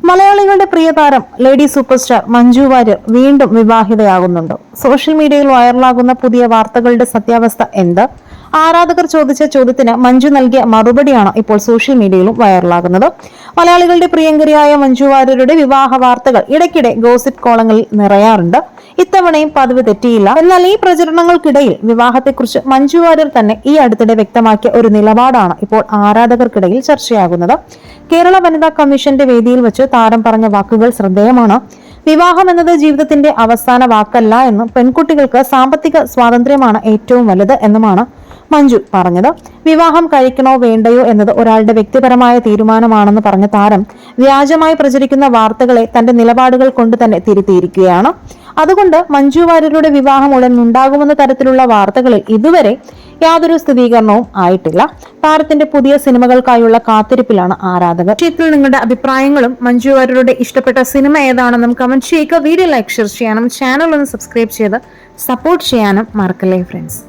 മലയാളികളുടെ പ്രിയ താരം lady super star Manju Warrier വീണ്ടും വിവാഹിതയാകുന്നുണ്ട്. സോഷ്യൽ മീഡിയയിൽ വൈറലാകുന്ന പുതിയ വാർത്തകളുടെ സത്യാവസ്ഥ എന്ത്? ആരാധകർ ചോദിച്ച ചോദ്യത്തിന് മഞ്ജു നൽകിയ മറുപടിയാണ് ഇപ്പോൾ സോഷ്യൽ മീഡിയയിലും വൈറലാകുന്നത്. മലയാളികളുടെ പ്രിയങ്കരിയായ മഞ്ജു വാര്യരുടെ വിവാഹ വാർത്തകൾ ഇടയ്ക്കിടെ ഗോസിപ്പ് കോളങ്ങളിൽ നിറയാറുണ്ട്. ഇത്തവണയും പതിവ് തെറ്റിയില്ല. എന്നാൽ ഈ പ്രചരണങ്ങൾക്കിടയിൽ വിവാഹത്തെക്കുറിച്ച് മഞ്ജു വാര്യർ തന്നെ ഈ അടുത്തിടെ വ്യക്തമാക്കിയ ഒരു നിലപാടാണ് ഇപ്പോൾ ആരാധകർക്കിടയിൽ ചർച്ചയാകുന്നത്. കേരള വനിതാ കമ്മീഷന്റെ വേദിയിൽ വെച്ച് താരം പറഞ്ഞ വാക്കുകൾ ശ്രദ്ധേയമാണ്. വിവാഹം എന്നത് ജീവിതത്തിന്റെ അവസാന വാക്കല്ല എന്നും പെൺകുട്ടികൾക്ക് സാമ്പത്തിക സ്വാതന്ത്ര്യമാണ് ഏറ്റവും വലുത് എന്നുമാണ് മഞ്ജു പറഞ്ഞത്. വിവാഹം കഴിക്കണോ വേണ്ടയോ എന്നത് ഒരാളുടെ വ്യക്തിപരമായ തീരുമാനമാണെന്ന് പറഞ്ഞ താരം വ്യാജമായി പ്രചരിക്കുന്ന വാർത്തകളെ തന്റെ നിലപാടുകൾ കൊണ്ട് തന്നെ തിരുത്തിയിരിക്കുകയാണ്. അതുകൊണ്ട് മഞ്ജു വാര്യരുടെ വിവാഹം ഉടൻ ഉണ്ടാകുമെന്ന തരത്തിലുള്ള വാർത്തകളിൽ ഇതുവരെ യാതൊരു സ്ഥിരീകരണവും ആയിട്ടില്ല. താരത്തിന്റെ പുതിയ സിനിമകൾക്കായുള്ള കാത്തിരിപ്പിലാണ് ആരാധകർ. വിഷയത്തിൽ നിങ്ങളുടെ അഭിപ്രായങ്ങളും മഞ്ജു വാര്യരുടെ ഇഷ്ടപ്പെട്ട സിനിമ ഏതാണെന്നും കമന്റ് ചെയ്യുക. വീഡിയോ ലൈക്ക് ഷെയർ ചെയ്യാനും ചാനൽ ഒന്ന് സബ്സ്ക്രൈബ് ചെയ്ത് സപ്പോർട്ട് ചെയ്യാനും മറക്കല്ലേ ഫ്രണ്ട്സ്.